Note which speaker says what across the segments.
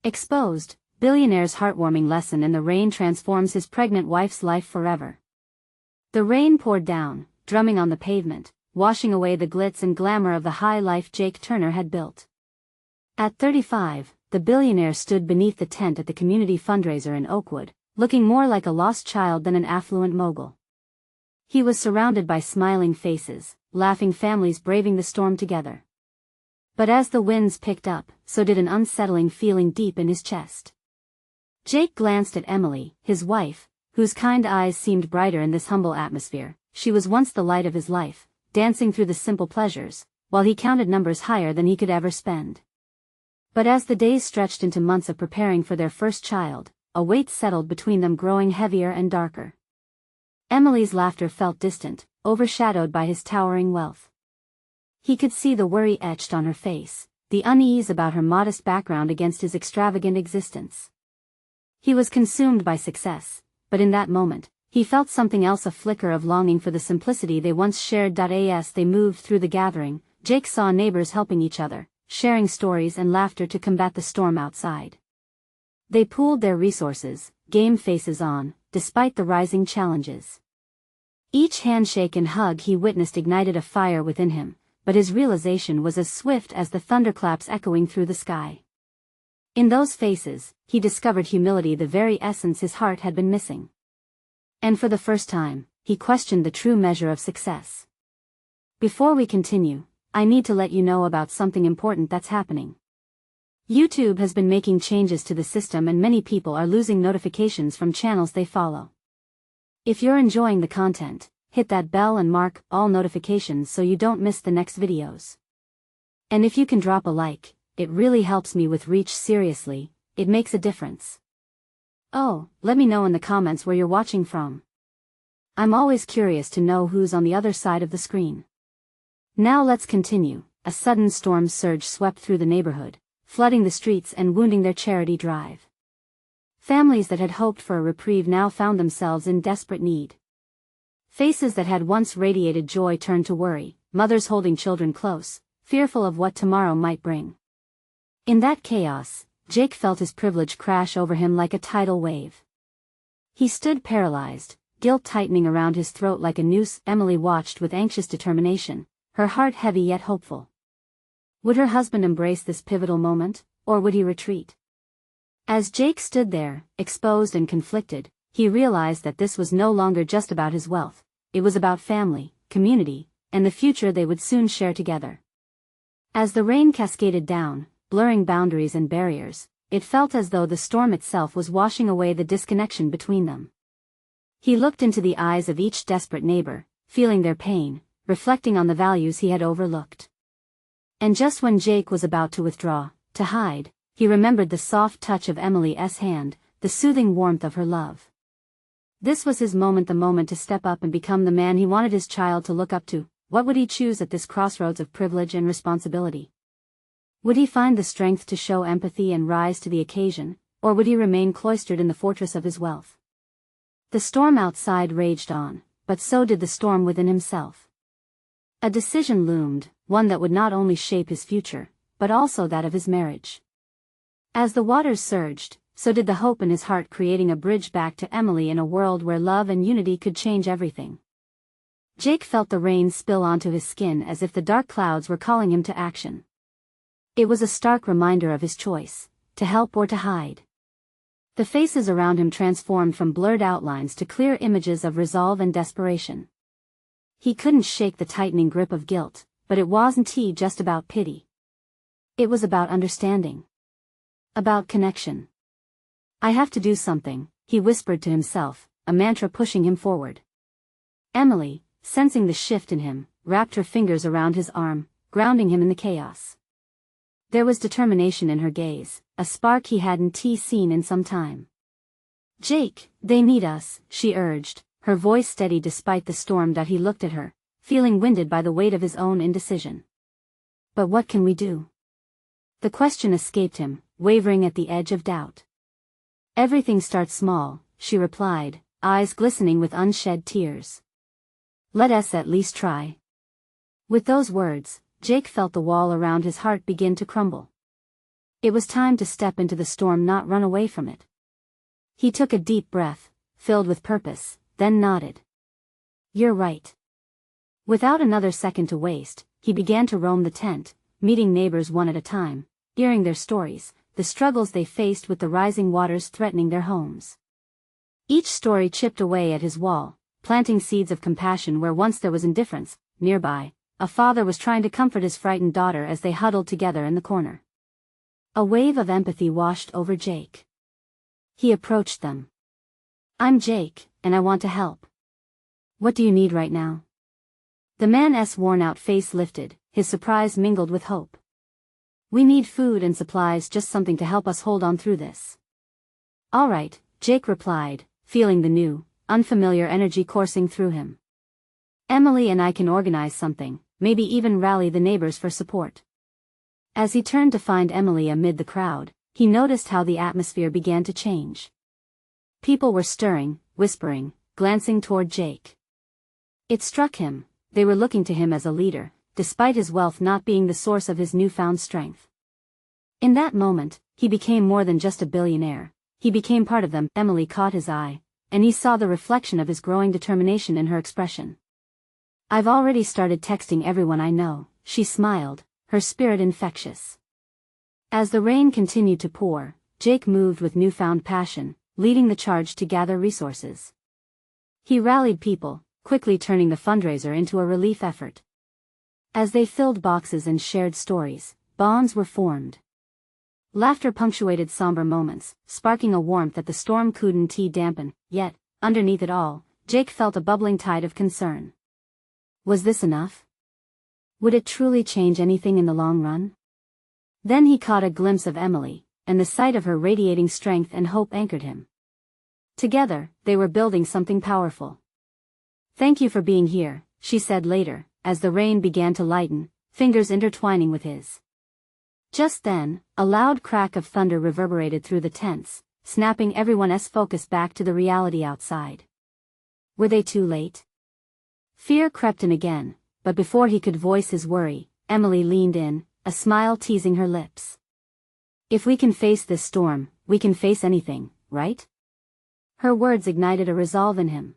Speaker 1: Exposed, Billionaire's heartwarming lesson in the rain transforms his pregnant wife's life forever. The rain poured down, drumming on the pavement, washing away the glitz and glamour of the high life Jake Turner had built. At 35, the billionaire stood beneath the tent at the community fundraiser in Oakwood, looking more like a lost child than an affluent mogul. He was surrounded by smiling faces, laughing families braving the storm together. But as the winds picked up, so did an unsettling feeling deep in his chest. Jake glanced at Emily, his wife, whose kind eyes seemed brighter in this humble atmosphere. She was once the light of his life, dancing through the simple pleasures, while he counted numbers higher than he could ever spend. But as the days stretched into months of preparing for their first child, a weight settled between them, growing heavier and darker. Emily's laughter felt distant, overshadowed by his towering wealth. He could see the worry etched on her face, the unease about her modest background against his extravagant existence. He was consumed by success, but in that moment, he felt something else, a flicker of longing for the simplicity they once shared. As they moved through the gathering, Jake saw neighbors helping each other, sharing stories and laughter to combat the storm outside. They pooled their resources, game faces on, despite the rising challenges. Each handshake and hug he witnessed ignited a fire within him, but his realization was as swift as the thunderclaps echoing through the sky. In those faces, he discovered humility, the very essence his heart had been missing. And for the first time, he questioned the true measure of success. Before we continue, I need to let you know about something important that's happening. YouTube has been making changes to the system and many people are losing notifications from channels they follow. If you're enjoying the content, hit that bell and mark all notifications so you don't miss the next videos. And if you can drop a like, it really helps me with reach. Seriously, it makes a difference. Oh, let me know in the comments where you're watching from. I'm always curious to know who's on the other side of the screen. Now let's continue. A sudden storm surge swept through the neighborhood, flooding the streets and wounding their charity drive. Families that had hoped for a reprieve now found themselves in desperate need. Faces that had once radiated joy turned to worry, mothers holding children close, fearful of what tomorrow might bring. In that chaos, Jake felt his privilege crash over him like a tidal wave. He stood paralyzed, guilt tightening around his throat like a noose. Emily watched with anxious determination, her heart heavy yet hopeful. Would her husband embrace this pivotal moment, or would he retreat? As Jake stood there, exposed and conflicted, he realized that this was no longer just about his wealth. It was about family, community, and the future they would soon share together. As the rain cascaded down, blurring boundaries and barriers, it felt as though the storm itself was washing away the disconnection between them. He looked into the eyes of each desperate neighbor, feeling their pain, reflecting on the values he had overlooked. And just when Jake was about to withdraw, to hide, he remembered the soft touch of Emily's hand, the soothing warmth of her love. This was his moment, the moment to step up and become the man he wanted his child to look up to. What would he choose at this crossroads of privilege and responsibility? Would he find the strength to show empathy and rise to the occasion, or would he remain cloistered in the fortress of his wealth? The storm outside raged on, but so did the storm within himself. A decision loomed, one that would not only shape his future, but also that of his marriage. As the waters surged, so did the hope in his heart, creating a bridge back to Emily in a world where love and unity could change everything. Jake felt the rain spill onto his skin as if the dark clouds were calling him to action. It was a stark reminder of his choice, to help or to hide. The faces around him transformed from blurred outlines to clear images of resolve and desperation. He couldn't shake the tightening grip of guilt, but it wasn't just about pity. It was about understanding. About connection. I have to do something, he whispered to himself, a mantra pushing him forward. Emily, sensing the shift in him, wrapped her fingers around his arm, grounding him in the chaos. There was determination in her gaze, a spark he hadn't seen in some time. Jake, they need us, she urged, her voice steady despite the storm. He looked at her, feeling winded by the weight of his own indecision. But what can we do? The question escaped him, wavering at the edge of doubt. Everything starts small, she replied, eyes glistening with unshed tears. Let us at least try. With those words, Jake felt the wall around his heart begin to crumble. It was time to step into the storm, not run away from it. He took a deep breath, filled with purpose, then nodded. "You're right." Without another second to waste, he began to roam the tent, meeting neighbors one at a time, hearing their stories, the struggles they faced with the rising waters threatening their homes. Each story chipped away at his wall, planting seeds of compassion where once there was indifference. Nearby, a father was trying to comfort his frightened daughter as they huddled together in the corner. A wave of empathy washed over Jake. He approached them. "I'm Jake, and I want to help. What do you need right now?" The man's worn-out face lifted, his surprise mingled with hope. "We need food and supplies, just something to help us hold on through this." "All right," Jake replied, feeling the new, unfamiliar energy coursing through him. "Emily and I can organize something, maybe even rally the neighbors for support." As he turned to find Emily amid the crowd, he noticed how the atmosphere began to change. People were stirring, whispering, glancing toward Jake. It struck him, they were looking to him as a leader, despite his wealth not being the source of his newfound strength. In that moment, he became more than just a billionaire, he became part of them. Emily caught his eye, and he saw the reflection of his growing determination in her expression. "I've already started texting everyone I know," she smiled, her spirit infectious. As the rain continued to pour, Jake moved with newfound passion, leading the charge to gather resources. He rallied people, quickly turning the fundraiser into a relief effort. As they filled boxes and shared stories, bonds were formed. Laughter punctuated somber moments, sparking a warmth that the storm couldn't dampen. Yet, underneath it all, Jake felt a bubbling tide of concern. Was this enough? Would it truly change anything in the long run? Then he caught a glimpse of Emily, and the sight of her radiating strength and hope anchored him. Together, they were building something powerful. "Thank you for being here," she said later, as the rain began to lighten, fingers intertwining with his. Just then, a loud crack of thunder reverberated through the tents, snapping everyone's focus back to the reality outside. Were they too late? Fear crept in again, but before he could voice his worry, Emily leaned in, a smile teasing her lips. "If we can face this storm, we can face anything, right?" Her words ignited a resolve in him.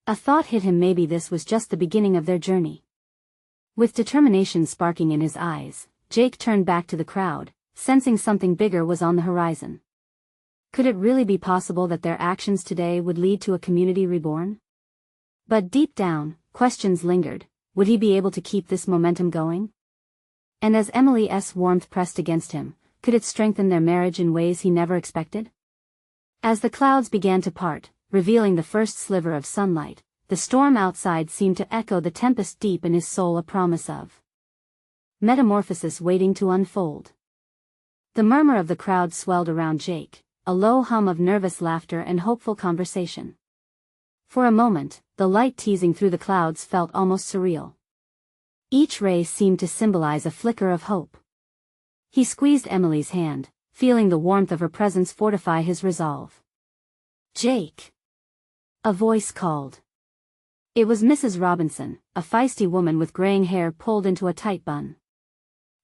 Speaker 1: A thought hit him, maybe this was just the beginning of their journey. With determination sparking in his eyes, Jake turned back to the crowd, sensing something bigger was on the horizon. Could it really be possible that their actions today would lead to a community reborn? But deep down, questions lingered. Would he be able to keep this momentum going? And as Emily's warmth pressed against him, could it strengthen their marriage in ways he never expected? As the clouds began to part, revealing the first sliver of sunlight, the storm outside seemed to echo the tempest deep in his soul, a promise of metamorphosis waiting to unfold. The murmur of the crowd swelled around Jake, a low hum of nervous laughter and hopeful conversation. For a moment, the light teasing through the clouds felt almost surreal. Each ray seemed to symbolize a flicker of hope. He squeezed Emily's hand, feeling the warmth of her presence fortify his resolve. "Jake!" A voice called. It was Mrs. Robinson, a feisty woman with graying hair pulled into a tight bun.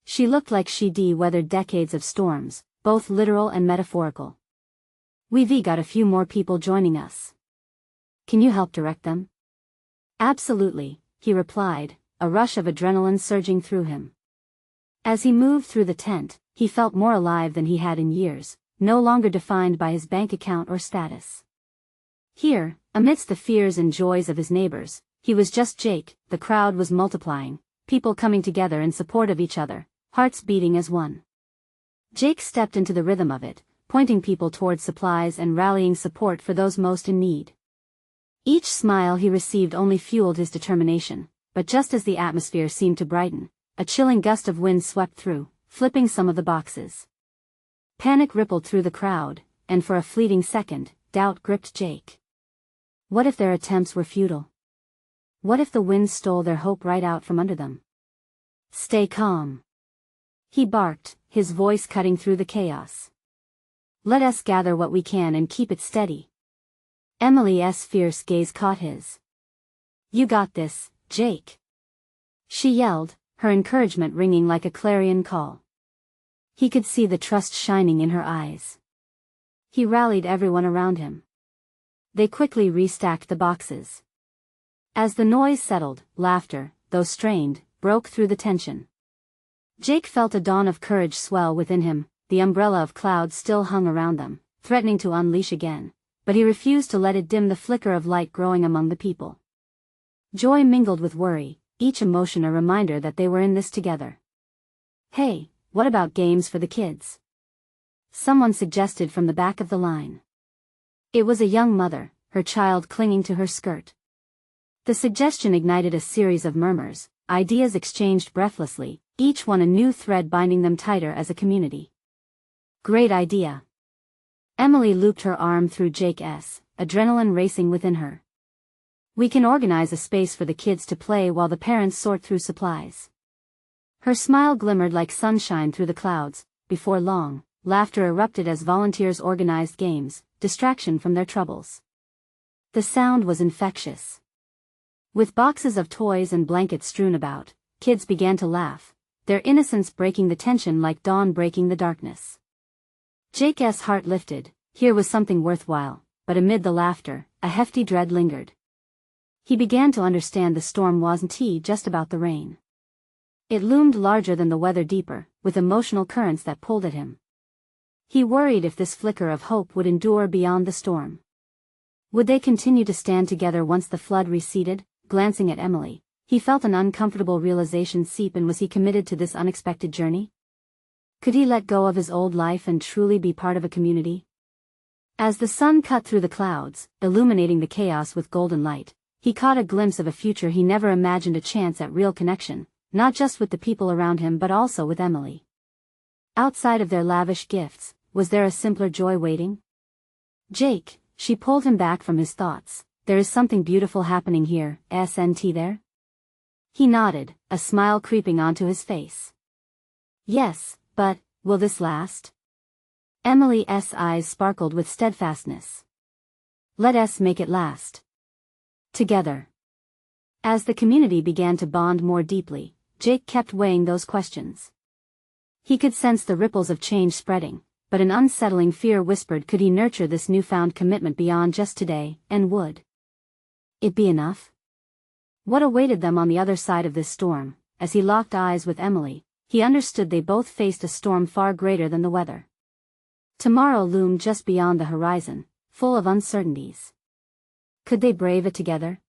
Speaker 1: She looked like she'd weathered decades of storms, both literal and metaphorical. "We've got a few more people joining us. Can you help direct them?" "Absolutely," he replied, a rush of adrenaline surging through him. As he moved through the tent, he felt more alive than he had in years, no longer defined by his bank account or status. Here, amidst the fears and joys of his neighbors, he was just Jake. The crowd was multiplying, people coming together in support of each other, hearts beating as one. Jake stepped into the rhythm of it, pointing people towards supplies and rallying support for those most in need. Each smile he received only fueled his determination, but just as the atmosphere seemed to brighten, a chilling gust of wind swept through, flipping some of the boxes. Panic rippled through the crowd, and for a fleeting second, doubt gripped Jake. What if their attempts were futile? What if the wind stole their hope right out from under them? "Stay calm," he barked, his voice cutting through the chaos. "Let us gather what we can and keep it steady." Emily's fierce gaze caught his. "You got this, Jake," she yelled, her encouragement ringing like a clarion call. He could see the trust shining in her eyes. He rallied everyone around him. They quickly restacked the boxes. As the noise settled, laughter, though strained, broke through the tension. Jake felt a dawn of courage swell within him. The umbrella of clouds still hung around them, threatening to unleash again, but he refused to let it dim the flicker of light growing among the people. Joy mingled with worry, each emotion a reminder that they were in this together. "Hey, what about games for the kids?" someone suggested from the back of the line. It was a young mother, her child clinging to her skirt. The suggestion ignited a series of murmurs, ideas exchanged breathlessly, each one a new thread binding them tighter as a community. "Great idea." Emily looped her arm through Jake's, adrenaline racing within her. "We can organize a space for the kids to play while the parents sort through supplies." Her smile glimmered like sunshine through the clouds. Before long, laughter erupted as volunteers organized games, distraction from their troubles. The sound was infectious. With boxes of toys and blankets strewn about, kids began to laugh, their innocence breaking the tension like dawn breaking the darkness. Jake's heart lifted. Here was something worthwhile, but amid the laughter, a hefty dread lingered. He began to understand the storm wasn't just about the rain. It loomed larger than the weather, deeper, with emotional currents that pulled at him. He worried if this flicker of hope would endure beyond the storm. Would they continue to stand together once the flood receded? Glancing at Emily, he felt an uncomfortable realization seep in. Was he committed to this unexpected journey? Could he let go of his old life and truly be part of a community? As the sun cut through the clouds, illuminating the chaos with golden light, he caught a glimpse of a future he never imagined, a chance at real connection, not just with the people around him but also with Emily. Outside of their lavish gifts, was there a simpler joy waiting? "Jake," she pulled him back from his thoughts, "there is something beautiful happening here, isn't there?" He nodded, a smile creeping onto his face. "Yes, but, will this last?" Emily's eyes sparkled with steadfastness. "Let us make it last. Together." As the community began to bond more deeply, Jake kept weighing those questions. He could sense the ripples of change spreading, but an unsettling fear whispered, could he nurture this newfound commitment beyond just today, and would it be enough? What awaited them on the other side of this storm? As he locked eyes with Emily, he understood they both faced a storm far greater than the weather. Tomorrow loomed just beyond the horizon, full of uncertainties. Could they brave it together?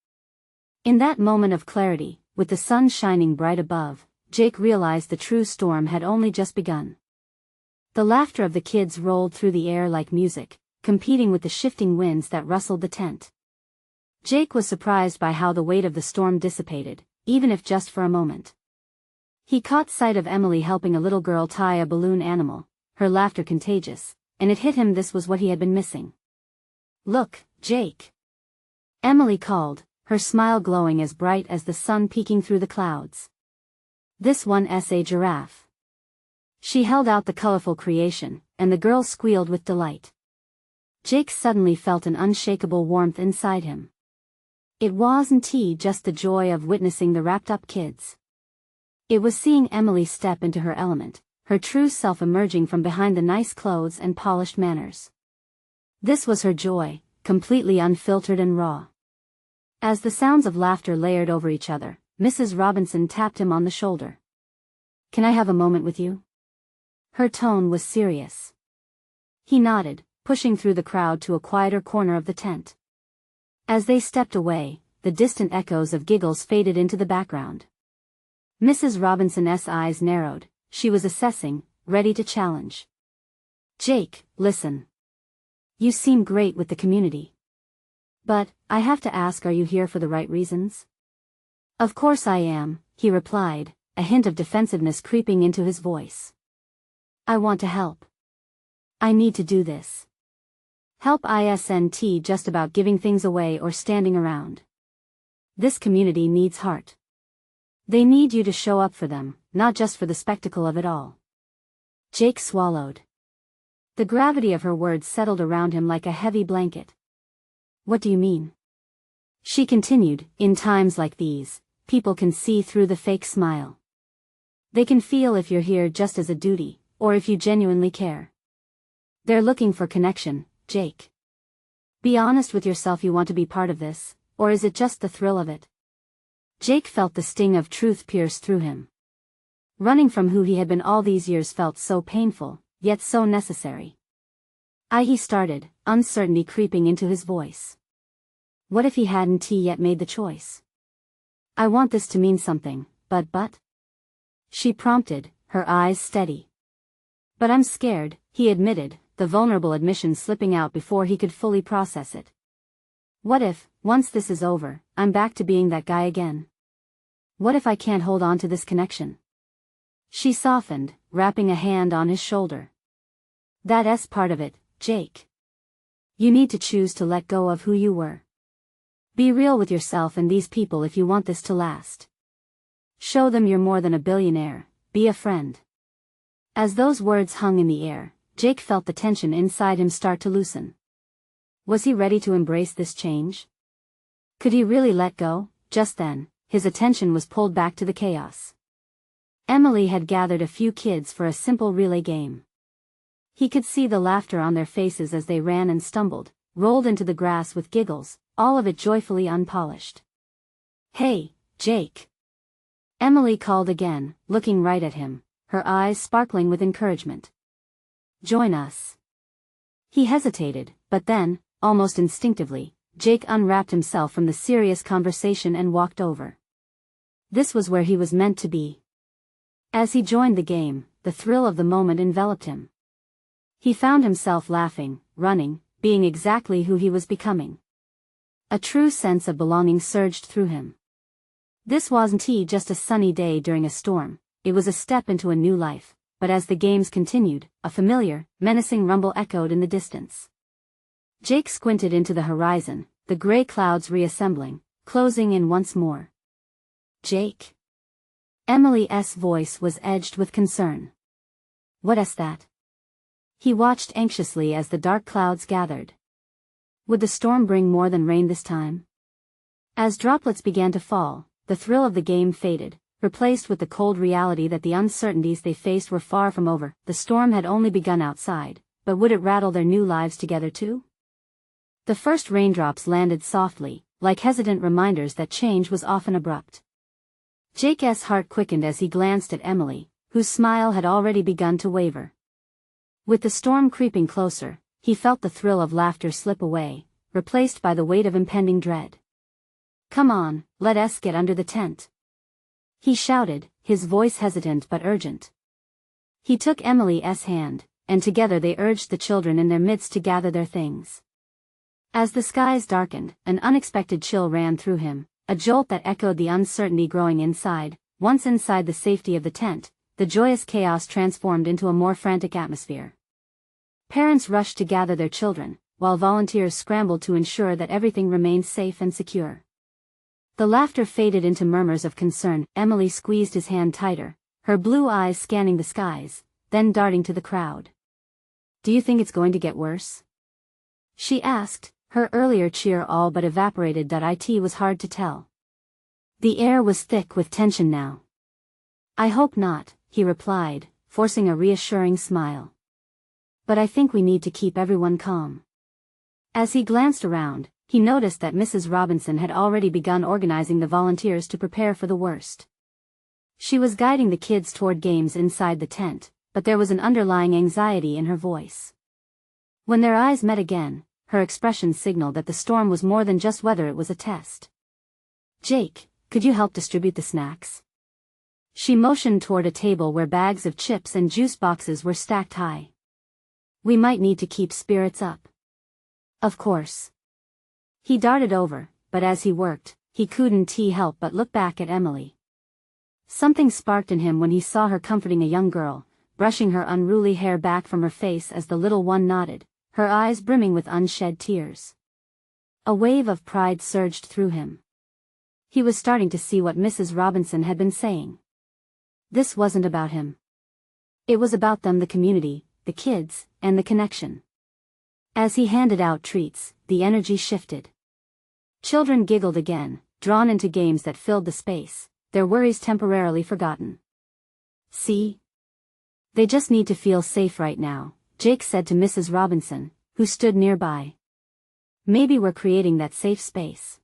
Speaker 1: In that moment of clarity, with the sun shining bright above, Jake realized the true storm had only just begun. The laughter of the kids rolled through the air like music, competing with the shifting winds that rustled the tent. Jake was surprised by how the weight of the storm dissipated, even if just for a moment. He caught sight of Emily helping a little girl tie a balloon animal, her laughter contagious, and it hit him this was what he had been missing. "Look, Jake!" Emily called, her smile glowing as bright as the sun peeking through the clouds. "This one's a giraffe." She held out the colorful creation, and the girl squealed with delight. Jake suddenly felt an unshakable warmth inside him. It wasn't just the joy of witnessing the wrapped-up kids. It was seeing Emily step into her element, her true self emerging from behind the nice clothes and polished manners. This was her joy, completely unfiltered and raw. As the sounds of laughter layered over each other, Mrs. Robinson tapped him on the shoulder. "Can I have a moment with you?" Her tone was serious. He nodded, pushing through the crowd to a quieter corner of the tent. As they stepped away, the distant echoes of giggles faded into the background. Mrs. Robinson's eyes narrowed, she was assessing, ready to challenge. "Jake, listen. You seem great with the community. But, I have to ask, are you here for the right reasons?" "Of course I am," he replied, a hint of defensiveness creeping into his voice. "I want to help. I need to do this. Help isn't just about giving things away or standing around. This community needs heart. They need you to show up for them, not just for the spectacle of it all." Jake swallowed. The gravity of her words settled around him like a heavy blanket. "What do you mean?" She continued, "In times like these, people can see through the fake smile. They can feel if you're here just as a duty, or if you genuinely care. They're looking for connection, Jake. Be honest with yourself, you want to be part of this, or is it just the thrill of it? Jake felt the sting of truth pierce through him. Running from who he had been all these years felt so painful, yet so necessary. He started, uncertainty creeping into his voice. What if he hadn't yet made the choice? I want this to mean something, but? She prompted, her eyes steady. But I'm scared, he admitted, the vulnerable admission slipping out before he could fully process it. What if, once this is over, I'm back to being that guy again? What if I can't hold on to this connection? She softened, wrapping a hand on his shoulder. That's part of it, Jake. You need to choose to let go of who you were. Be real with yourself and these people if you want this to last. Show them you're more than a billionaire, be a friend. As those words hung in the air, Jake felt the tension inside him start to loosen. Was he ready to embrace this change? Could he really let go? Just then, his attention was pulled back to the chaos. Emily had gathered a few kids for a simple relay game. He could see the laughter on their faces as they ran and stumbled, rolled into the grass with giggles, all of it joyfully unpolished. Hey, Jake. Emily called again, looking right at him, her eyes sparkling with encouragement. Join us. He hesitated, but then, almost instinctively, Jake unwrapped himself from the serious conversation and walked over. This was where he was meant to be. As he joined the game, the thrill of the moment enveloped him. He found himself laughing, running, being exactly who he was becoming. A true sense of belonging surged through him. This wasn't just a sunny day during a storm, it was a step into a new life, but as the games continued, a familiar, menacing rumble echoed in the distance. Jake squinted into the horizon, the gray clouds reassembling, closing in once more. Jake? Emily's voice was edged with concern. What's that? He watched anxiously as the dark clouds gathered. Would the storm bring more than rain this time? As droplets began to fall, the thrill of the game faded, replaced with the cold reality that the uncertainties they faced were far from over. The storm had only begun outside, but would it rattle their new lives together too? The first raindrops landed softly, like hesitant reminders that change was often abrupt. Jake's heart quickened as he glanced at Emily, whose smile had already begun to waver. With the storm creeping closer, he felt the thrill of laughter slip away, replaced by the weight of impending dread. Come on, let us get under the tent. He shouted, his voice hesitant but urgent. He took Emily's hand, and together they urged the children in their midst to gather their things. As the skies darkened, an unexpected chill ran through him, a jolt that echoed the uncertainty growing inside. Once inside the safety of the tent, the joyous chaos transformed into a more frantic atmosphere. Parents rushed to gather their children, while volunteers scrambled to ensure that everything remained safe and secure. The laughter faded into murmurs of concern. Emily squeezed his hand tighter, her blue eyes scanning the skies, then darting to the crowd. Do you think it's going to get worse? She asked, her earlier cheer all but evaporated. It was hard to tell. The air was thick with tension now. I hope not, he replied, forcing a reassuring smile. But I think we need to keep everyone calm. As he glanced around, he noticed that Mrs. Robinson had already begun organizing the volunteers to prepare for the worst. She was guiding the kids toward games inside the tent, but there was an underlying anxiety in her voice. When their eyes met again, her expression signaled that the storm was more than just weather, it was a test. Jake, could you help distribute the snacks? She motioned toward a table where bags of chips and juice boxes were stacked high. We might need to keep spirits up. Of course. He darted over, but as he worked, he couldn't help but look back at Emily. Something sparked in him when he saw her comforting a young girl, brushing her unruly hair back from her face as the little one nodded, her eyes brimming with unshed tears. A wave of pride surged through him. He was starting to see what Mrs. Robinson had been saying. This wasn't about him. It was about them, the community, the kids, and the connection. As he handed out treats, the energy shifted. Children giggled again, drawn into games that filled the space, their worries temporarily forgotten. See? They just need to feel safe right now, Jake said to Mrs. Robinson, who stood nearby. Maybe we're creating that safe space.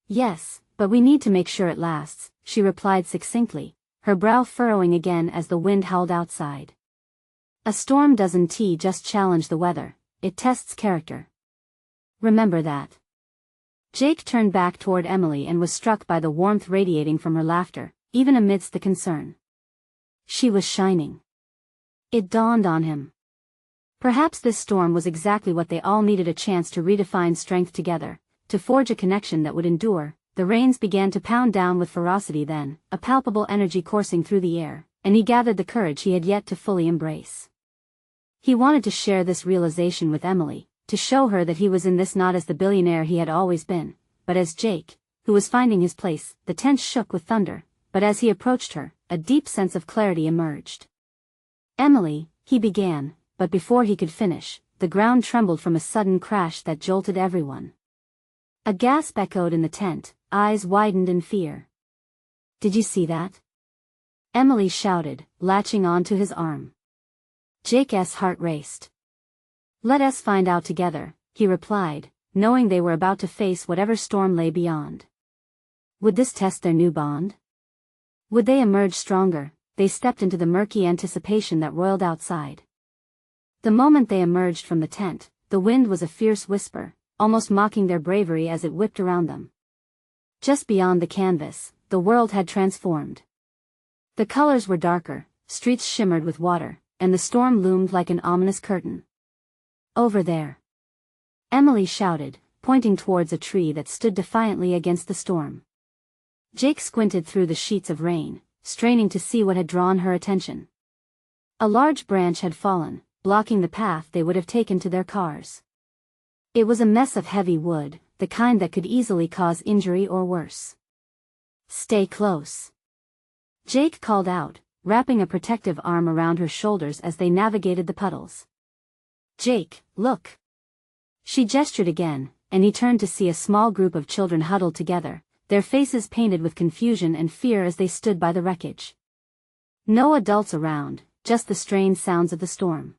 Speaker 1: Yes, but we need to make sure it lasts, she replied succinctly, her brow furrowing again as the wind howled outside. A storm doesn't just challenge the weather, it tests character. Remember that. Jake turned back toward Emily and was struck by the warmth radiating from her laughter, even amidst the concern. She was shining. It dawned on him. Perhaps this storm was exactly what they all needed, a chance to redefine strength together, to forge a connection that would endure. The rains began to pound down with ferocity then, a palpable energy coursing through the air, and he gathered the courage he had yet to fully embrace. He wanted to share this realization with Emily, to show her that he was in this not as the billionaire he had always been, but as Jake, who was finding his place. The tent shook with thunder, but as he approached her, a deep sense of clarity emerged. Emily, he began, but before he could finish, the ground trembled from a sudden crash that jolted everyone. A gasp echoed in the tent, eyes widened in fear. Did you see that? Emily shouted, latching onto his arm. Jake's heart raced. Let us find out together, he replied, knowing they were about to face whatever storm lay beyond. Would this test their new bond? Would they emerge stronger? They stepped into the murky anticipation that roiled outside. The moment they emerged from the tent, the wind was a fierce whisper, almost mocking their bravery as it whipped around them. Just beyond the canvas, the world had transformed. The colors were darker, streets shimmered with water, and the storm loomed like an ominous curtain. Over there! Emily shouted, pointing towards a tree that stood defiantly against the storm. Jake squinted through the sheets of rain, straining to see what had drawn her attention. A large branch had fallen, blocking the path they would have taken to their cars. It was a mess of heavy wood, the kind that could easily cause injury or worse. Stay close. Jake called out, wrapping a protective arm around her shoulders as they navigated the puddles. Jake, look! She gestured again, and he turned to see a small group of children huddled together, their faces painted with confusion and fear as they stood by the wreckage. No adults around, just the strained sounds of the storm.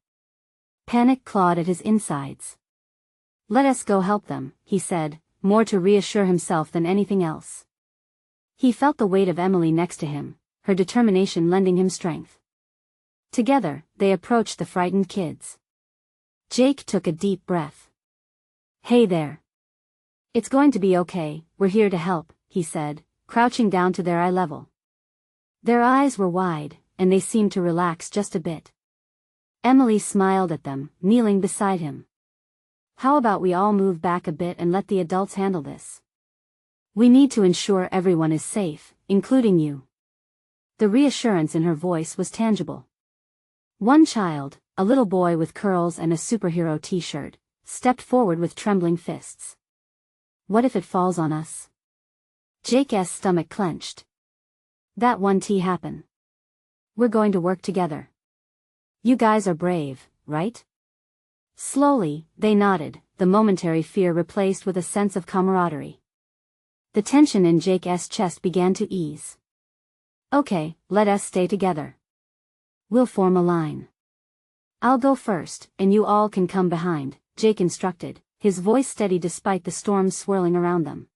Speaker 1: Panic clawed at his insides. Let us go help them, he said, more to reassure himself than anything else. He felt the weight of Emily next to him, her determination lending him strength. Together, they approached the frightened kids. Jake took a deep breath. Hey there. It's going to be okay, we're here to help, he said, crouching down to their eye level. Their eyes were wide, and they seemed to relax just a bit. Emily smiled at them, kneeling beside him. How about we all move back a bit and let the adults handle this? We need to ensure everyone is safe, including you. The reassurance in her voice was tangible. One child, a little boy with curls and a superhero t-shirt, stepped forward with trembling fists. What if it falls on us? Jake's stomach clenched. That won't happen. We're going to work together. You guys are brave, right? Slowly, they nodded, the momentary fear replaced with a sense of camaraderie. The tension in Jake's chest began to ease. Okay, let us stay together. We'll form a line. I'll go first, and you all can come behind, Jake instructed, his voice steady despite the storm swirling around them.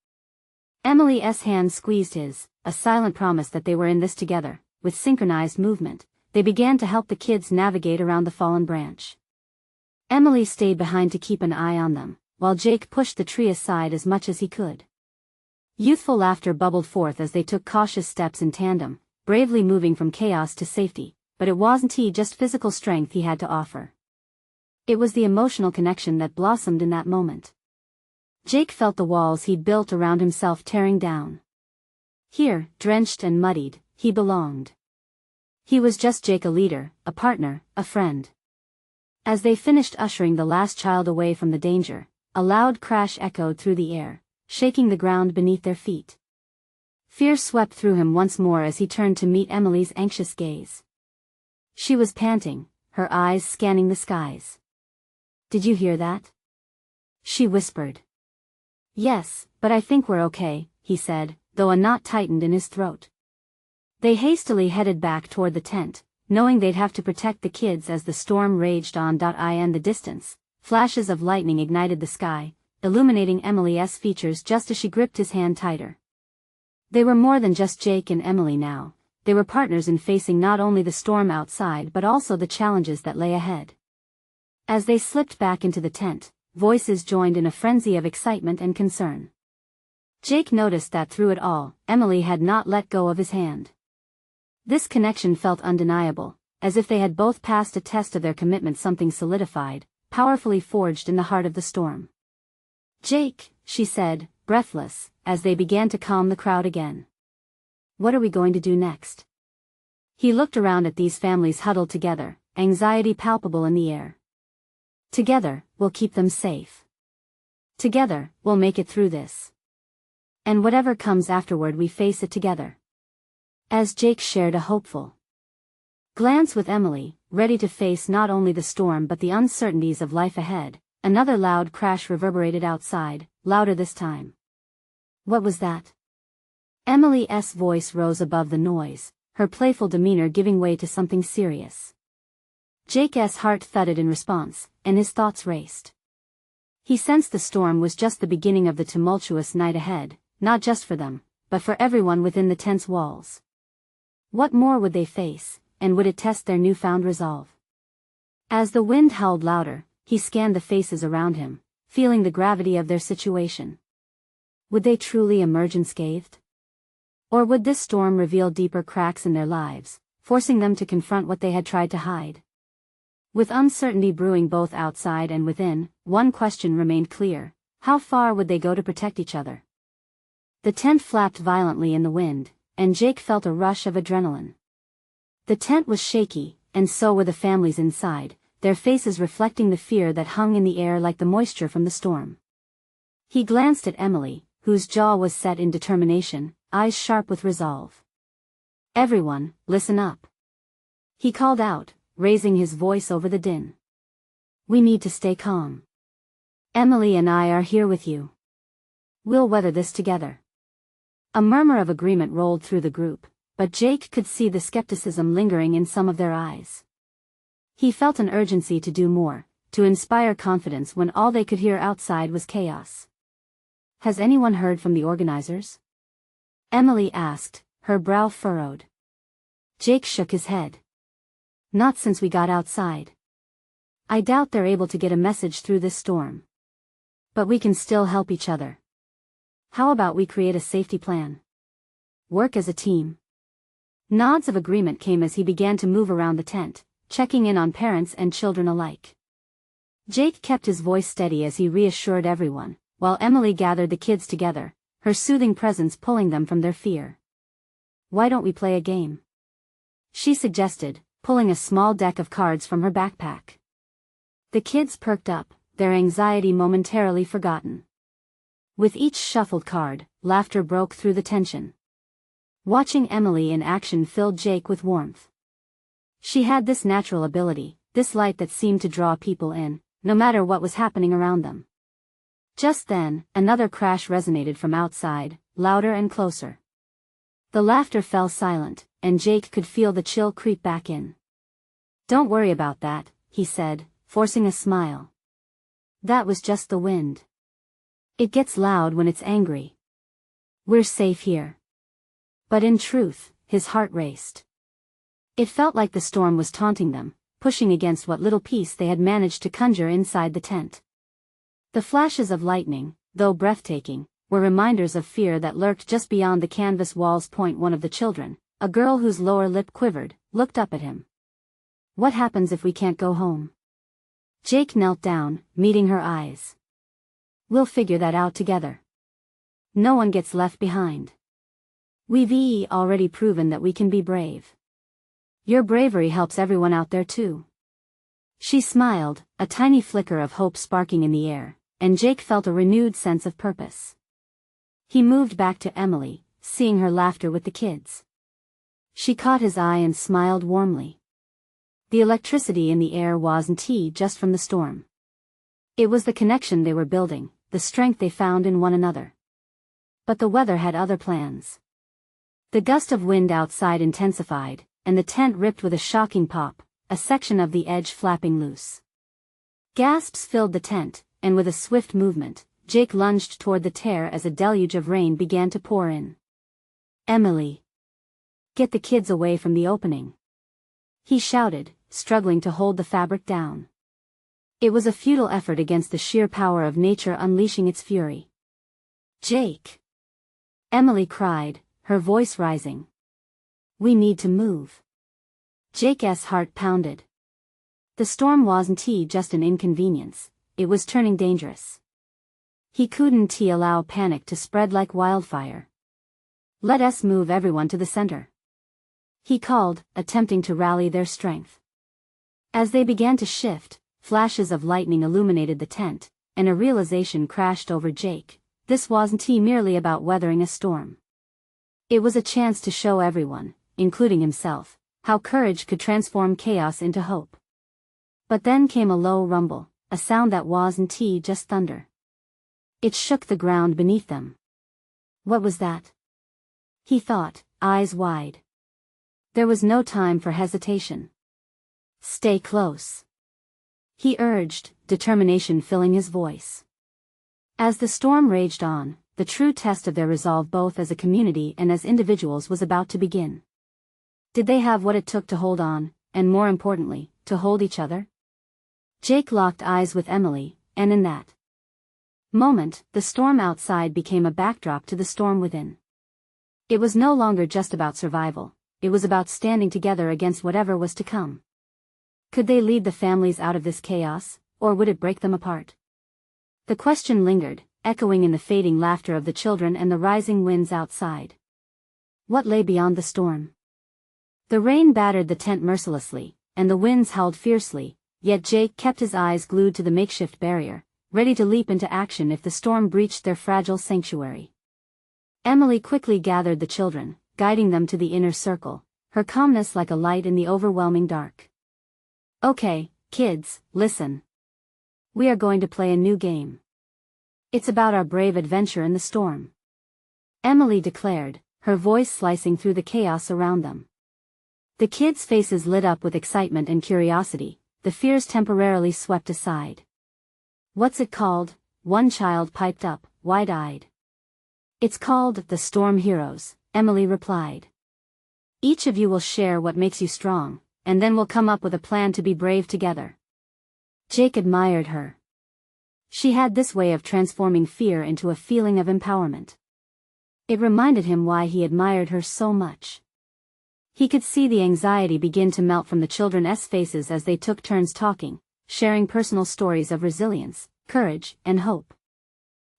Speaker 1: Emily's hand squeezed his, a silent promise that they were in this together. With synchronized movement, they began to help the kids navigate around the fallen branch. Emily stayed behind to keep an eye on them, while Jake pushed the tree aside as much as he could. Youthful laughter bubbled forth as they took cautious steps in tandem, bravely moving from chaos to safety, but it wasn't just physical strength he had to offer. It was the emotional connection that blossomed in that moment. Jake felt the walls he'd built around himself tearing down. Here, drenched and muddied, he belonged. He was just Jake, a leader, a partner, a friend. As they finished ushering the last child away from the danger, a loud crash echoed through the air, shaking the ground beneath their feet. Fear swept through him once more as he turned to meet Emily's anxious gaze. She was panting, her eyes scanning the skies. Did you hear that? She whispered. Yes, but I think we're okay, he said, though a knot tightened in his throat. They hastily headed back toward the tent, knowing they'd have to protect the kids as the storm raged on. In the distance, flashes of lightning ignited the sky, illuminating Emily's features just as she gripped his hand tighter. They were more than just Jake and Emily now. They were partners in facing not only the storm outside but also the challenges that lay ahead. As they slipped back into the tent, voices joined in a frenzy of excitement and concern. Jake noticed that through it all, Emily had not let go of his hand. This connection felt undeniable, as if they had both passed a test of their commitment, something solidified, powerfully forged in the heart of the storm. "Jake," she said, breathless, as they began to calm the crowd again. "What are we going to do next?" He looked around at these families huddled together, anxiety palpable in the air. "Together, we'll keep them safe. Together, we'll make it through this. And whatever comes afterward, we face it together." As Jake shared a hopeful glance with Emily, ready to face not only the storm but the uncertainties of life ahead, another loud crash reverberated outside, louder this time. "What was that?" Emily's voice rose above the noise, her playful demeanor giving way to something serious. Jake's heart thudded in response, and his thoughts raced. He sensed the storm was just the beginning of the tumultuous night ahead, not just for them, but for everyone within the tent's walls. What more would they face, and would it test their newfound resolve? As the wind howled louder, he scanned the faces around him, feeling the gravity of their situation. Would they truly emerge unscathed? Or would this storm reveal deeper cracks in their lives, forcing them to confront what they had tried to hide? With uncertainty brewing both outside and within, one question remained clear: how far would they go to protect each other? The tent flapped violently in the wind, and Jake felt a rush of adrenaline. The tent was shaky, and so were the families inside, their faces reflecting the fear that hung in the air like the moisture from the storm. He glanced at Emily, whose jaw was set in determination, eyes sharp with resolve. "Everyone, listen up," he called out, raising his voice over the din. "We need to stay calm. Emily and I are here with you. We'll weather this together." A murmur of agreement rolled through the group, but Jake could see the skepticism lingering in some of their eyes. He felt an urgency to do more, to inspire confidence when all they could hear outside was chaos. "Has anyone heard from the organizers?" Emily asked, her brow furrowed. Jake shook his head. "Not since we got outside. I doubt they're able to get a message through this storm. But we can still help each other. How about we create a safety plan? Work as a team?" Nods of agreement came as he began to move around the tent, checking in on parents and children alike. Jake kept his voice steady as he reassured everyone, while Emily gathered the kids together, her soothing presence pulling them from their fear. "Why don't we play a game?" she suggested, pulling a small deck of cards from her backpack. The kids perked up, their anxiety momentarily forgotten. With each shuffled card, laughter broke through the tension. Watching Emily in action filled Jake with warmth. She had this natural ability, this light that seemed to draw people in, no matter what was happening around them. Just then, another crash resonated from outside, louder and closer. The laughter fell silent, and Jake could feel the chill creep back in. "Don't worry about that," he said, forcing a smile. "That was just the wind. It gets loud when it's angry. We're safe here." But in truth, his heart raced. It felt like the storm was taunting them, pushing against what little peace they had managed to conjure inside the tent. The flashes of lightning, though breathtaking, were reminders of fear that lurked just beyond the canvas walls. One of the children, a girl whose lower lip quivered, looked up at him. "What happens if we can't go home?" Jake knelt down, meeting her eyes. "We'll figure that out together. No one gets left behind. We've already proven that we can be brave. Your bravery helps everyone out there too." She smiled, a tiny flicker of hope sparking in the air, and Jake felt a renewed sense of purpose. He moved back to Emily, seeing her laughter with the kids. She caught his eye and smiled warmly. The electricity in the air wasn't just from the storm. It was the connection they were building, the strength they found in one another. But the weather had other plans. The gust of wind outside intensified, and the tent ripped with a shocking pop, a section of the edge flapping loose. Gasps filled the tent, and with a swift movement, Jake lunged toward the tear as a deluge of rain began to pour in. "Emily! Get the kids away from the opening!" he shouted, struggling to hold the fabric down. It was a futile effort against the sheer power of nature unleashing its fury. "Jake!" Emily cried, her voice rising. "We need to move." Jake's heart pounded. The storm wasn't just an inconvenience, it was turning dangerous. He couldn't allow panic to spread like wildfire. "Let us move everyone to the center," he called, attempting to rally their strength. As they began to shift, flashes of lightning illuminated the tent, and a realization crashed over Jake. This wasn't merely about weathering a storm. It was a chance to show everyone, including himself, how courage could transform chaos into hope. But then came a low rumble, a sound that wasn't just thunder. It shook the ground beneath them. What was that? He thought, eyes wide. There was no time for hesitation. "Stay close," he urged, determination filling his voice. As the storm raged on, the true test of their resolve both as a community and as individuals was about to begin. Did they have what it took to hold on, and more importantly, to hold each other? Jake locked eyes with Emily, and in that moment, the storm outside became a backdrop to the storm within. It was no longer just about survival, it was about standing together against whatever was to come. Could they lead the families out of this chaos, or would it break them apart? The question lingered, echoing in the fading laughter of the children and the rising winds outside. What lay beyond the storm? The rain battered the tent mercilessly, and the winds howled fiercely, yet Jake kept his eyes glued to the makeshift barrier, ready to leap into action if the storm breached their fragile sanctuary. Emily quickly gathered the children, guiding them to the inner circle, her calmness like a light in the overwhelming dark. "Okay, kids, listen. We are going to play a new game. It's about our brave adventure in the storm," Emily declared, her voice slicing through the chaos around them. The kids' faces lit up with excitement and curiosity, the fears temporarily swept aside. "What's it called?" one child piped up, wide-eyed. "It's called The Storm Heroes," Emily replied. "Each of you will share what makes you strong, and then we'll come up with a plan to be brave together." Jake admired her. She had this way of transforming fear into a feeling of empowerment. It reminded him why he admired her so much. He could see the anxiety begin to melt from the children's faces as they took turns talking, sharing personal stories of resilience, courage, and hope.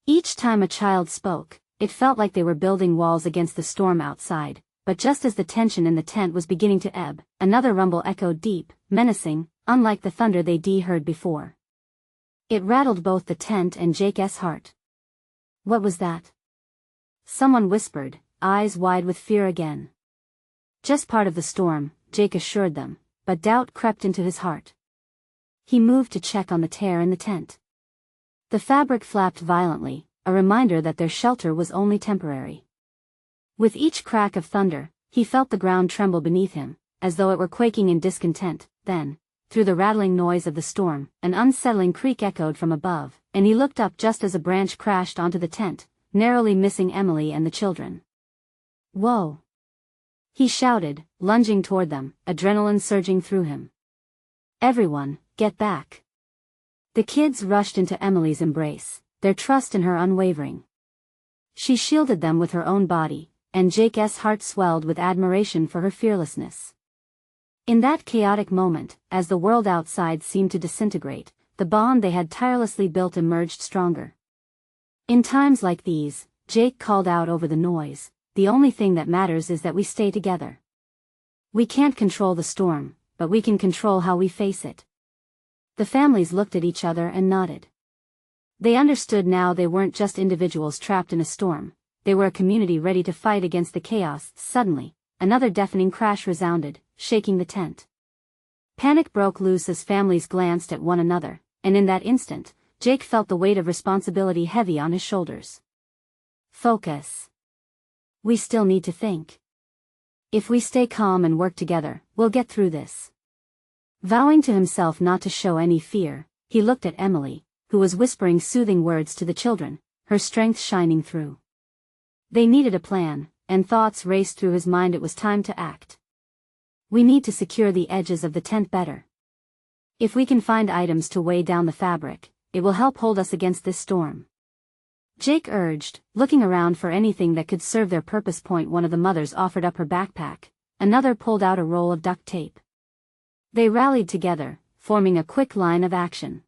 Speaker 1: Each time a child spoke, it felt like they were building walls against the storm outside, but just as the tension in the tent was beginning to ebb, another rumble echoed deep, menacing, unlike the thunder they'd heard before. It rattled both the tent and Jake's heart. What was that? Someone whispered, eyes wide with fear again. Just part of the storm, Jake assured them, but doubt crept into his heart. He moved to check on the tear in the tent. The fabric flapped violently, a reminder that their shelter was only temporary. With each crack of thunder, he felt the ground tremble beneath him, as though it were quaking in discontent. Then, through the rattling noise of the storm, an unsettling creak echoed from above, and he looked up just as a branch crashed onto the tent, narrowly missing Emily and the children. "Whoa!" he shouted, lunging toward them, adrenaline surging through him. "Everyone, get back!" The kids rushed into Emily's embrace, their trust in her unwavering. She shielded them with her own body, and Jake's heart swelled with admiration for her fearlessness. In that chaotic moment, as the world outside seemed to disintegrate, the bond they had tirelessly built emerged stronger. In times like these, Jake called out over the noise, "The only thing that matters is that we stay together. We can't control the storm, but we can control how we face it." The families looked at each other and nodded. They understood now they weren't just individuals trapped in a storm, they were a community ready to fight against the chaos. Suddenly, another deafening crash resounded, shaking the tent. Panic broke loose as families glanced at one another, and in that instant, Jake felt the weight of responsibility heavy on his shoulders. "Focus. We still need to think." If we stay calm and work together, we'll get through this. Vowing to himself not to show any fear, he looked at Emily, who was whispering soothing words to the children, her strength shining through. They needed a plan, and thoughts raced through his mind. It was time to act. We need to secure the edges of the tent better. If we can find items to weigh down the fabric, it will help hold us against this storm. Jake urged, looking around for anything that could serve their purpose. One of the mothers offered up her backpack, another pulled out a roll of duct tape. They rallied together, forming a quick line of action.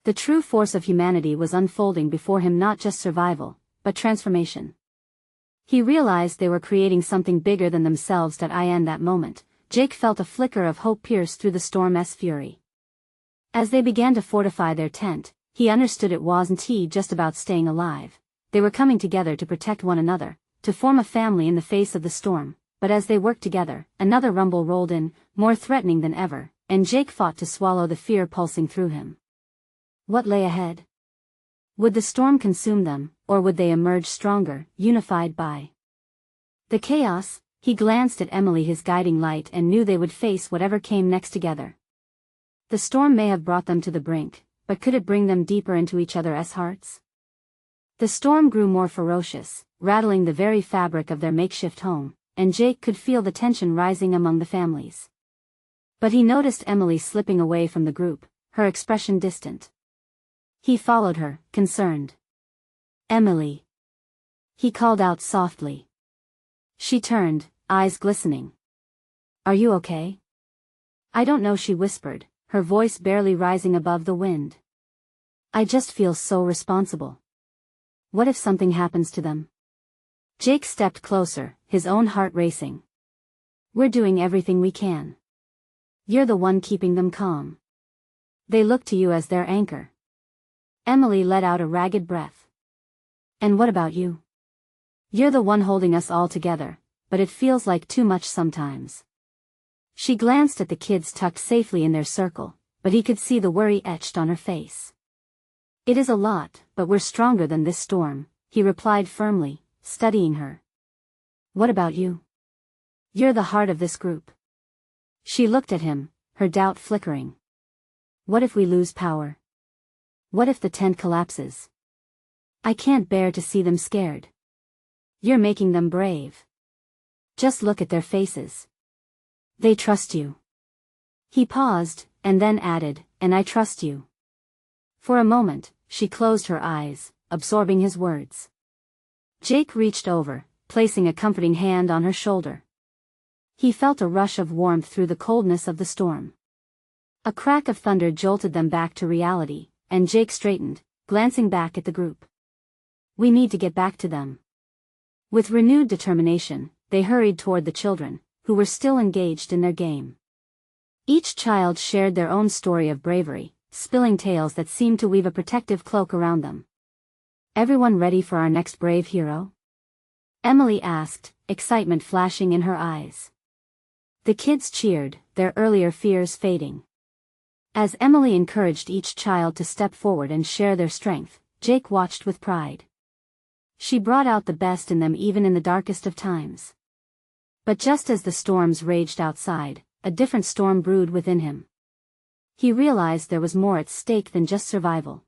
Speaker 1: The true force of humanity was unfolding before him, not just survival, but transformation. He realized they were creating something bigger than themselves. In that moment, Jake felt a flicker of hope pierce through the storm's fury. As they began to fortify their tent, he understood it wasn't just about staying alive. They were coming together to protect one another, to form a family in the face of the storm. But as they worked together, another rumble rolled in, more threatening than ever, and Jake fought to swallow the fear pulsing through him. What lay ahead? Would the storm consume them, or would they emerge stronger, unified by the chaos? He glanced at Emily, his guiding light, and knew they would face whatever came next together. The storm may have brought them to the brink, but could it bring them deeper into each other's hearts? The storm grew more ferocious, rattling the very fabric of their makeshift home, and Jake could feel the tension rising among the families. But he noticed Emily slipping away from the group, her expression distant. He followed her, concerned. "Emily," he called out softly. She turned, eyes glistening. "Are you okay?" "I don't know," she whispered, her voice barely rising above the wind. "I just feel so responsible. What if something happens to them?" Jake stepped closer, his own heart racing. "We're doing everything we can. You're the one keeping them calm. They look to you as their anchor." Emily let out a ragged breath. "And what about you? You're the one holding us all together, but it feels like too much sometimes." She glanced at the kids tucked safely in their circle, but he could see the worry etched on her face. "It is a lot, but we're stronger than this storm," he replied firmly, studying her. "What about you? You're the heart of this group." She looked at him, her doubt flickering. "What if we lose power? What if the tent collapses? I can't bear to see them scared. You're making them brave. Just look at their faces. They trust you." He paused, and then added, "And I trust you." For a moment, she closed her eyes, absorbing his words. Jake reached over, placing a comforting hand on her shoulder. He felt a rush of warmth through the coldness of the storm. A crack of thunder jolted them back to reality, and Jake straightened, glancing back at the group. "We need to get back to them." With renewed determination, they hurried toward the children, who were still engaged in their game. Each child shared their own story of bravery, spilling tales that seemed to weave a protective cloak around them. "Everyone ready for our next brave hero?" Emily asked, excitement flashing in her eyes. The kids cheered, their earlier fears fading. As Emily encouraged each child to step forward and share their strength, Jake watched with pride. She brought out the best in them even in the darkest of times. But just as the storms raged outside, a different storm brewed within him. He realized there was more at stake than just survival.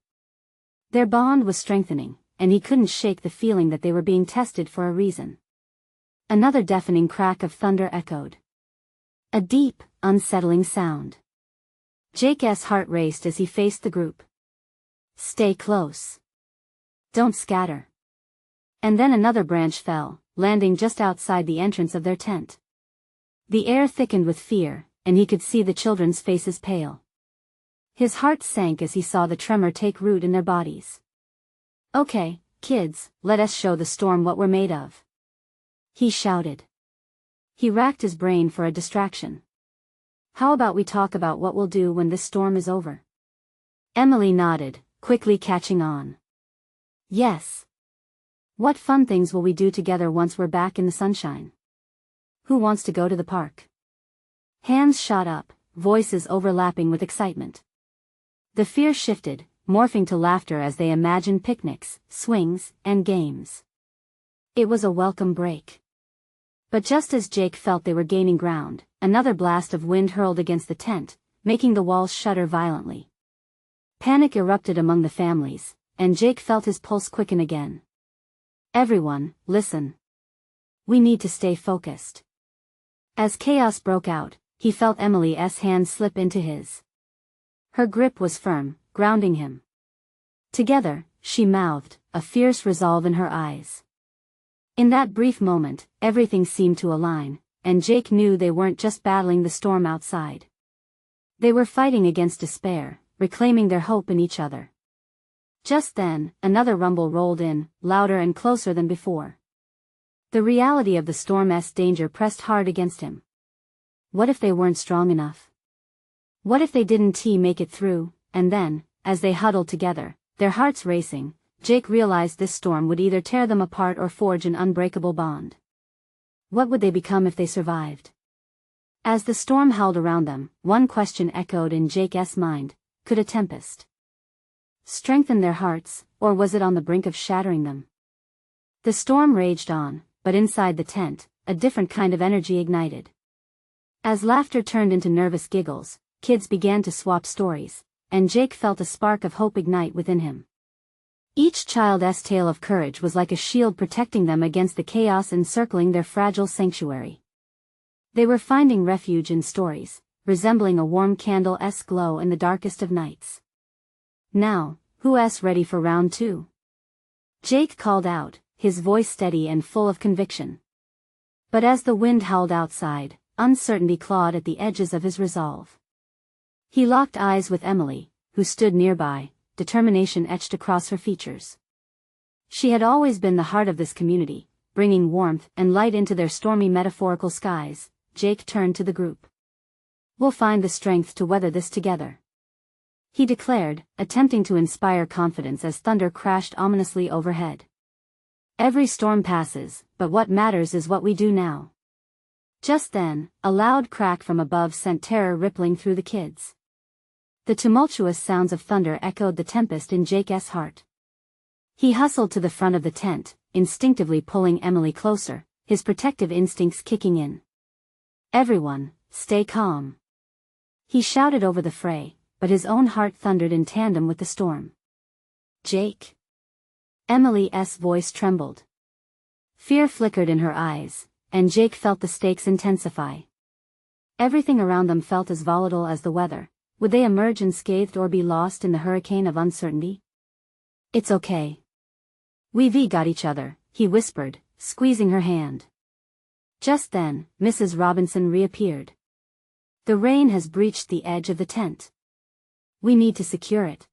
Speaker 1: Their bond was strengthening, and he couldn't shake the feeling that they were being tested for a reason. Another deafening crack of thunder echoed. A deep, unsettling sound. Jake's heart raced as he faced the group. "Stay close. Don't scatter." And then another branch fell, landing just outside the entrance of their tent. The air thickened with fear, and he could see the children's faces pale. His heart sank as he saw the tremor take root in their bodies. "Okay, kids, let us show the storm what we're made of," he shouted. He racked his brain for a distraction. "How about we talk about what we'll do when this storm is over?" Emily nodded, quickly catching on. "Yes. What fun things will we do together once we're back in the sunshine? Who wants to go to the park?" Hands shot up, voices overlapping with excitement. The fear shifted, morphing to laughter as they imagined picnics, swings, and games. It was a welcome break. But just as Jake felt they were gaining ground, another blast of wind hurled against the tent, making the walls shudder violently. Panic erupted among the families, and Jake felt his pulse quicken again. Everyone, listen. We need to stay focused. As chaos broke out, he felt Emily's hand slip into his. Her grip was firm, grounding him. Together, she mouthed, a fierce resolve in her eyes. In that brief moment, everything seemed to align, and Jake knew they weren't just battling the storm outside. They were fighting against despair, reclaiming their hope in each other. Just then, another rumble rolled in, louder and closer than before. The reality of the storm's danger pressed hard against him. What if they weren't strong enough? What if they didn't make it through? And then, as they huddled together, their hearts racing, Jake realized this storm would either tear them apart or forge an unbreakable bond. What would they become if they survived? As the storm howled around them, one question echoed in Jake's mind: could a tempest strengthen their hearts, or was it on the brink of shattering them? The storm raged on, but inside the tent, a different kind of energy ignited. As laughter turned into nervous giggles, kids began to swap stories, and Jake felt a spark of hope ignite within him. Each child's tale of courage was like a shield protecting them against the chaos encircling their fragile sanctuary. They were finding refuge in stories, resembling a warm candle's glow in the darkest of nights. Now, who's ready for round 2? Jake called out, his voice steady and full of conviction. But as the wind howled outside, uncertainty clawed at the edges of his resolve. He locked eyes with Emily, who stood nearby, determination etched across her features. She had always been the heart of this community, bringing warmth and light into their stormy metaphorical skies. Jake turned to the group. "We'll find the strength to weather this together," he declared, attempting to inspire confidence as thunder crashed ominously overhead. "Every storm passes, but what matters is what we do now." Just then, a loud crack from above sent terror rippling through the kids. The tumultuous sounds of thunder echoed the tempest in Jake's heart. He hustled to the front of the tent, instinctively pulling Emily closer, his protective instincts kicking in. "Everyone, stay calm," he shouted over the fray, but his own heart thundered in tandem with the storm. "Jake?" Emily's voice trembled. Fear flickered in her eyes, and Jake felt the stakes intensify. Everything around them felt as volatile as the weather. Would they emerge unscathed or be lost in the hurricane of uncertainty? "It's okay. We've got each other," he whispered, squeezing her hand. Just then, Mrs. Robinson reappeared. "The rain has breached the edge of the tent. We need to secure it."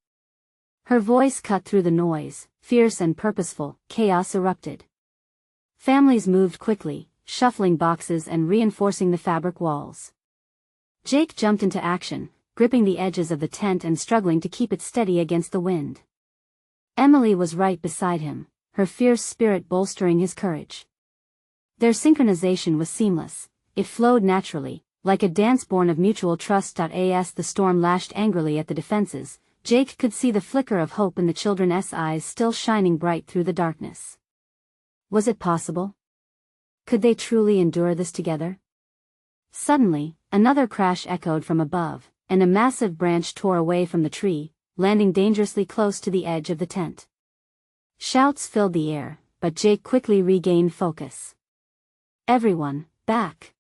Speaker 1: Her voice cut through the noise, fierce and purposeful. Chaos erupted. Families moved quickly, shuffling boxes and reinforcing the fabric walls. Jake jumped into action, gripping the edges of the tent and struggling to keep it steady against the wind. Emily was right beside him, her fierce spirit bolstering his courage. Their synchronization was seamless, it flowed naturally, like a dance born of mutual trust. As the storm lashed angrily at the defenses, Jake could see the flicker of hope in the children's eyes still shining bright through the darkness. Was it possible? Could they truly endure this together? Suddenly, another crash echoed from above, and a massive branch tore away from the tree, landing dangerously close to the edge of the tent. Shouts filled the air, but Jake quickly regained focus. "Everyone, back!"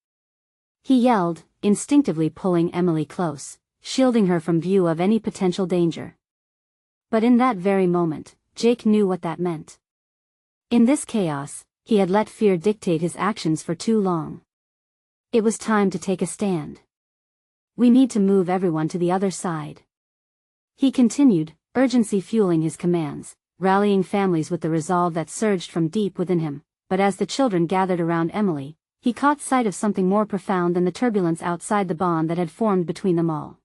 Speaker 1: he yelled, instinctively pulling Emily close, shielding her from view of any potential danger. But in that very moment, Jake knew what that meant. In this chaos, he had let fear dictate his actions for too long. It was time to take a stand. "We need to move everyone to the other side," he continued, urgency fueling his commands, rallying families with the resolve that surged from deep within him. But as the children gathered around Emily, he caught sight of something more profound than the turbulence outside the bond that had formed between them all.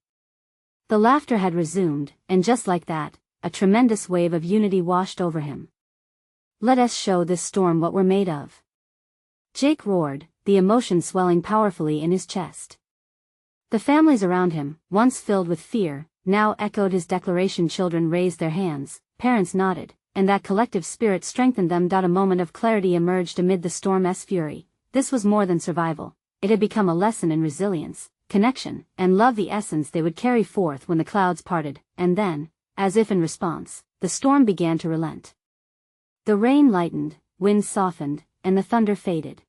Speaker 1: The laughter had resumed, and just like that, a tremendous wave of unity washed over him. "Let us show this storm what we're made of," Jake roared, the emotion swelling powerfully in his chest. The families around him, once filled with fear, now echoed his declaration. Children raised their hands, parents nodded, and that collective spirit strengthened them. A moment of clarity emerged amid the storm's fury. this was more than survival. It had become a lesson in resilience, connection, and love, the essence they would carry forth when the clouds parted. And then, as if in response, the storm began to relent. The rain lightened, winds softened, and the thunder faded.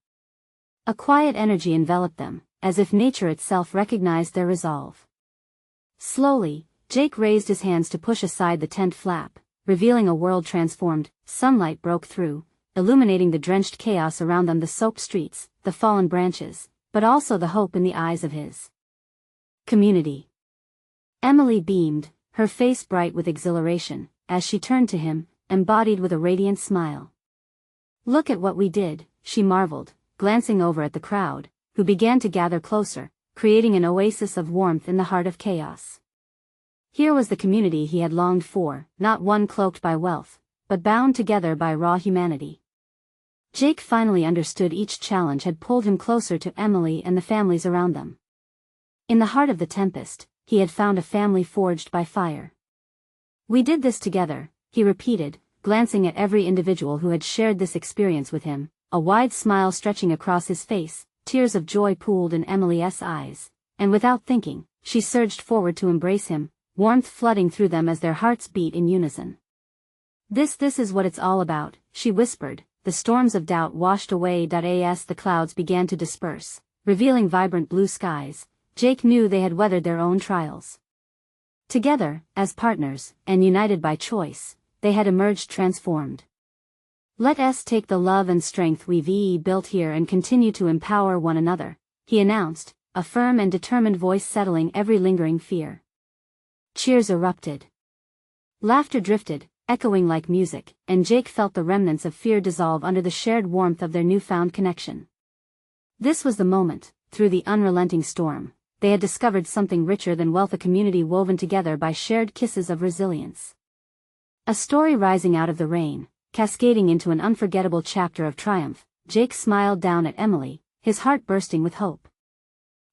Speaker 1: A quiet energy enveloped them, as if nature itself recognized their resolve. Slowly, Jake raised his hands to push aside the tent flap, revealing a world transformed. Sunlight broke through, illuminating the drenched chaos around them, the soaked streets, the fallen branches, but also the hope in the eyes of his community. Emily beamed, her face bright with exhilaration, as she turned to him, embodied with a radiant smile. "Look at what we did," she marveled, glancing over at the crowd, who began to gather closer, creating an oasis of warmth in the heart of chaos. Here was the community he had longed for, not one cloaked by wealth, but bound together by raw humanity. Jake finally understood each challenge had pulled him closer to Emily and the families around them. In the heart of the tempest, he had found a family forged by fire. "We did this together," he repeated, glancing at every individual who had shared this experience with him, a wide smile stretching across his face. Tears of joy pooled in Emily's eyes, and without thinking, she surged forward to embrace him, warmth flooding through them as their hearts beat in unison. This is what it's all about," she whispered. The storms of doubt washed away. As the clouds began to disperse, revealing vibrant blue skies, Jake knew they had weathered their own trials. Together, as partners, and united by choice, they had emerged transformed. "Let us take the love and strength we've built here and continue to empower one another," he announced, a firm and determined voice settling every lingering fear. Cheers erupted. Laughter drifted, echoing like music, and Jake felt the remnants of fear dissolve under the shared warmth of their newfound connection. This was the moment, through the unrelenting storm, they had discovered something richer than wealth, a community woven together by shared kisses of resilience. A story rising out of the rain, cascading into an unforgettable chapter of triumph. Jake smiled down at Emily, his heart bursting with hope.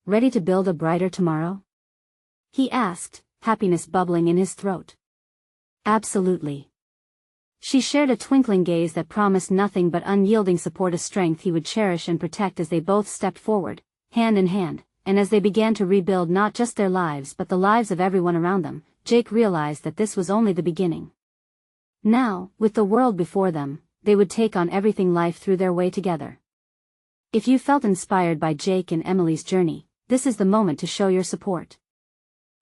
Speaker 1: "Ready to build a brighter tomorrow?" he asked, happiness bubbling in his throat. "Absolutely." She shared a twinkling gaze that promised nothing but unyielding support, a strength he would cherish and protect. As they both stepped forward, hand in hand, and as they began to rebuild not just their lives but the lives of everyone around them, Jake realized that this was only the beginning. Now, with the world before them, they would take on everything life threw their way together. If you felt inspired by Jake and Emily's journey, this is the moment to show your support.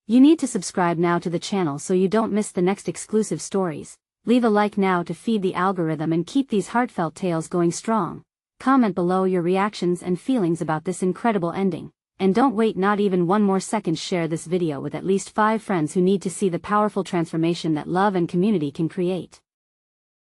Speaker 1: You need to subscribe now to the channel so you don't miss the next exclusive stories. Leave a like now to feed the algorithm and keep these heartfelt tales going strong. Comment below your reactions and feelings about this incredible ending. And don't wait not even one more second. Share this video with at least 5 friends who need to see the powerful transformation that love and community can create.